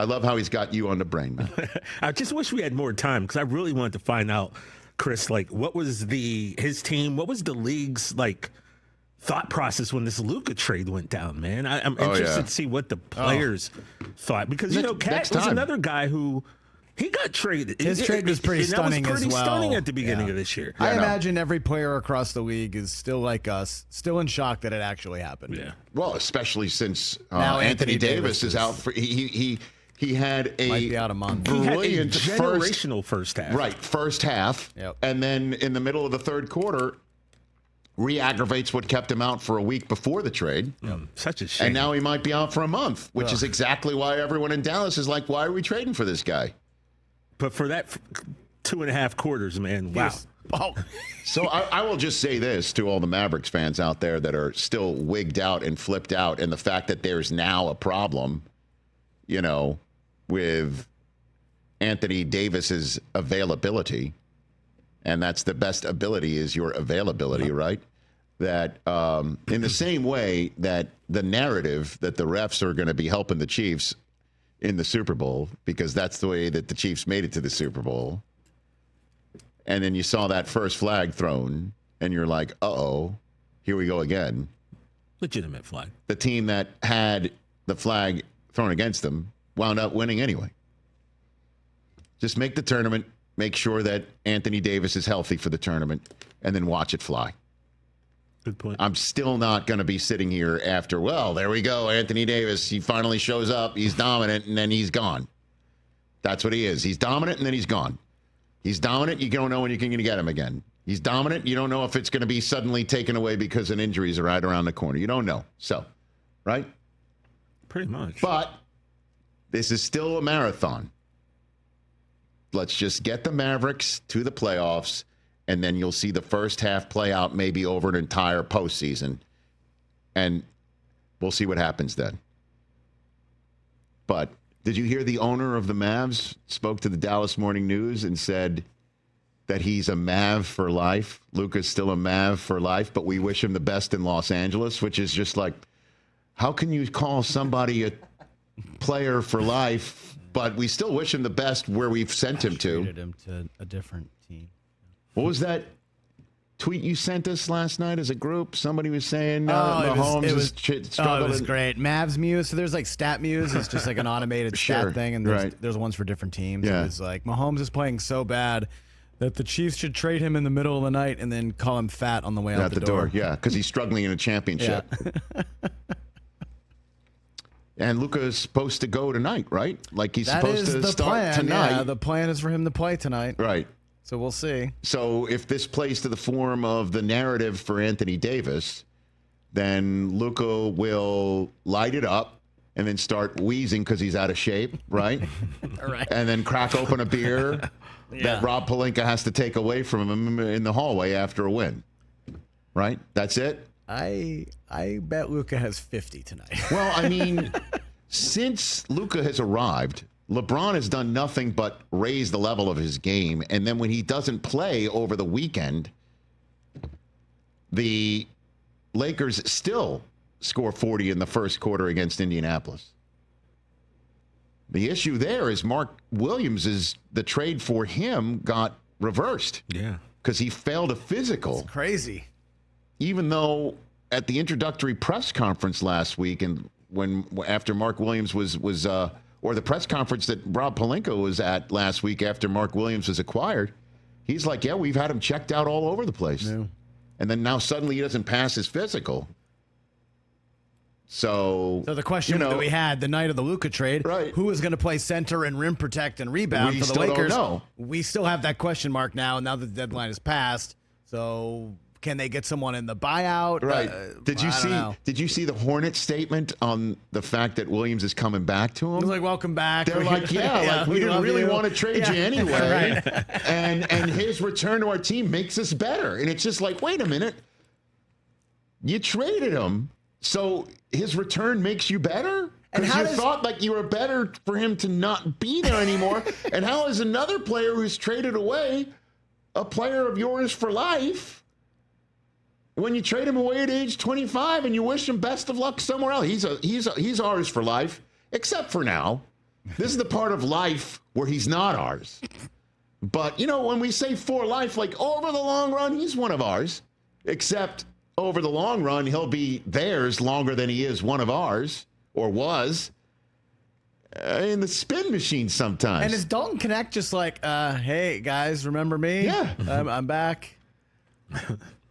I love how he's got you on the brain, man. I just wish we had more time because I really wanted to find out, Chris, like what was his team, what was the league's like thought process when this Luka trade went down, man. I'm interested to see what the players thought because Cat was another guy who he got traded. His trade was pretty stunning as well. Pretty stunning at the beginning of this year. I imagine every player across the league is still like us, still in shock that it actually happened. Yeah. Well, especially since now Anthony Davis is out for he had a might be out a month. Brilliant generational first half. Right, first half. Yep. And then in the middle of the third quarter, re-aggravates what kept him out for a week before the trade. Such a shame. And now he might be out for a month, which is exactly why everyone in Dallas is like, why are we trading for this guy? But for that 2.5 quarters, man, wow. So I will just say this to all the Mavericks fans out there that are still wigged out and flipped out, and the fact that there's now a problem, with Anthony Davis's availability, and that's the best ability is your availability, right? That in the same way that the narrative that the refs are going to be helping the Chiefs in the Super Bowl, because that's the way that the Chiefs made it to the Super Bowl, and then you saw that first flag thrown, and you're like, uh-oh, here we go again. Legitimate flag. The team that had the flag thrown against them wound up winning anyway. Just make the tournament, make sure that Anthony Davis is healthy for the tournament, and then watch it fly. Good point. I'm still not going to be sitting here after, well, there we go, Anthony Davis, he finally shows up, he's dominant, and then he's gone. That's what he is. He's dominant, and then he's gone. He's dominant, you don't know when you're going to get him again. He's dominant, you don't know if it's going to be suddenly taken away because an injury is right around the corner. You don't know. So, right? Pretty much. But this is still a marathon. Let's just get the Mavericks to the playoffs, and then you'll see the first half play out maybe over an entire postseason, and we'll see what happens then. But did you hear the owner of the Mavs spoke to the Dallas Morning News and said that he's a Mav for life? Luka's still a Mav for life, but we wish him the best in Los Angeles, which is just like, how can you call somebody a player for life, but we still wish him the best where we've sent him to? Traded him to a different team. What was that tweet you sent us last night as a group? Somebody was saying Mahomes it struggling. was great. Mavs Muse. So there's like Stat Muse. It's just like an automated stat thing, and there's ones for different teams. Yeah. It's like Mahomes is playing so bad that the Chiefs should trade him in the middle of the night and then call him fat on the way out the door. Yeah, because he's struggling in a championship. Yeah. And Luka is supposed to go tonight, right? Like he's supposed to start plan. tonight. Yeah, the plan is for him to play tonight. Right. So we'll see. So if this plays to the form of the narrative for Anthony Davis, then Luka will light it up and then start wheezing because he's out of shape, right? Right. And then crack open a beer that Rob Pelinka has to take away from him in the hallway after a win. Right? That's it? I bet Luka has 50 tonight. Well, I mean, since Luka has arrived, LeBron has done nothing but raise the level of his game. And then when he doesn't play over the weekend, the Lakers still score 40 in the first quarter against Indianapolis. The issue there is Mark Williams, the trade for him got reversed. Yeah. Because he failed a physical. It's crazy. Even though at the introductory press conference last week, and after Mark Williams was or the press conference that Rob Pelinka was at last week after Mark Williams was acquired, he's like, yeah, we've had him checked out all over the place. Yeah. And then now suddenly he doesn't pass his physical. So the question that we had the night of the Luka trade, who was going to play center and rim protect and rebound for the Lakers? Don't know. We still have that question mark now, and now the deadline is passed. So can they get someone in the buyout? Right. Did you see the Hornets statement on the fact that Williams is coming back to him? He was like, welcome back. They're like, we didn't really want to trade you anyway. Right. And his return to our team makes us better. And it's just like, wait a minute. You traded him, so his return makes you better? Because you thought like you were better for him to not be there anymore. And how is another player who's traded away a player of yours for life when you trade him away at age 25 and you wish him best of luck somewhere else? He's ours for life, except for now. This is the part of life where he's not ours. But, when we say for life, like over the long run, he's one of ours. Except over the long run, he'll be theirs longer than he is one of ours, or was. In the spin machine sometimes. And is Dalton Connect just like, hey, guys, remember me? Yeah. I'm back.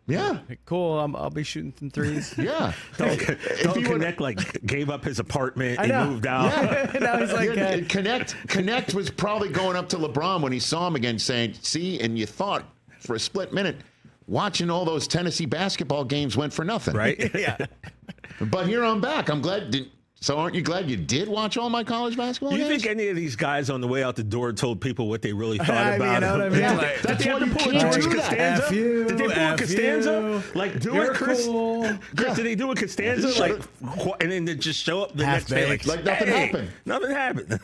Yeah. Cool. I'll be shooting some threes. Yeah. Dalton Connect gave up his apartment. He moved out. Yeah. Now he's like, Connect was probably going up to LeBron when he saw him again saying, see, and you thought for a split minute, watching all those Tennessee basketball games went for nothing. Right? yeah. But here I'm back. I'm glad. So aren't you glad you did watch all my college basketball games? Do you think any of these guys on the way out the door told people what they really thought about you know him? what I mean? Yeah, Like, that's why you George can't do that. Costanza? F you, Did they pull F Costanza? you. Like, do You're it, Chris? cool. Chris, did they do a Costanza? Shut And then they just show up the Half next day baked. Like nothing happened. Nothing happened.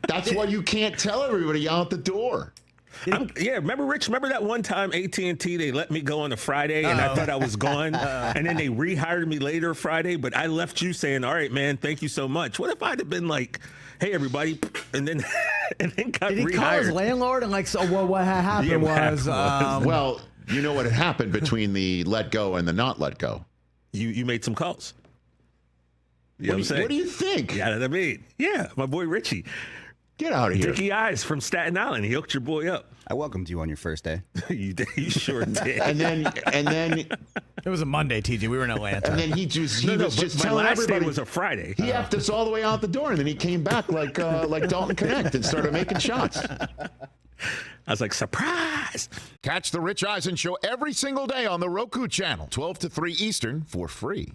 That's why you can't tell everybody out the door. Remember, Rich? Remember that one time AT&T, they let me go on a Friday, and I thought I was gone, and then they rehired me later Friday, but I left you saying, all right, man, thank you so much. What if I'd have been like, hey, everybody, and then got Did he rehired? call his landlord and like, so what happened was... Well, you know what had happened between the let go and the not let go. You made some calls. You know what I'm saying? What do you think? Yeah, I mean, yeah, my boy Richie. Get out of here. Dickie Eyes from Staten Island. He hooked your boy up. I welcomed you on your first day. You sure did. And then It was a Monday, TJ. We were in Atlanta. he was just my telling last everybody day was a Friday. he effed us all the way out the door, and then he came back like Dalton Connect and started making shots. I was like, surprise. Catch the Rich Eisen Show every single day on the Roku channel, 12 to 3 Eastern, for free.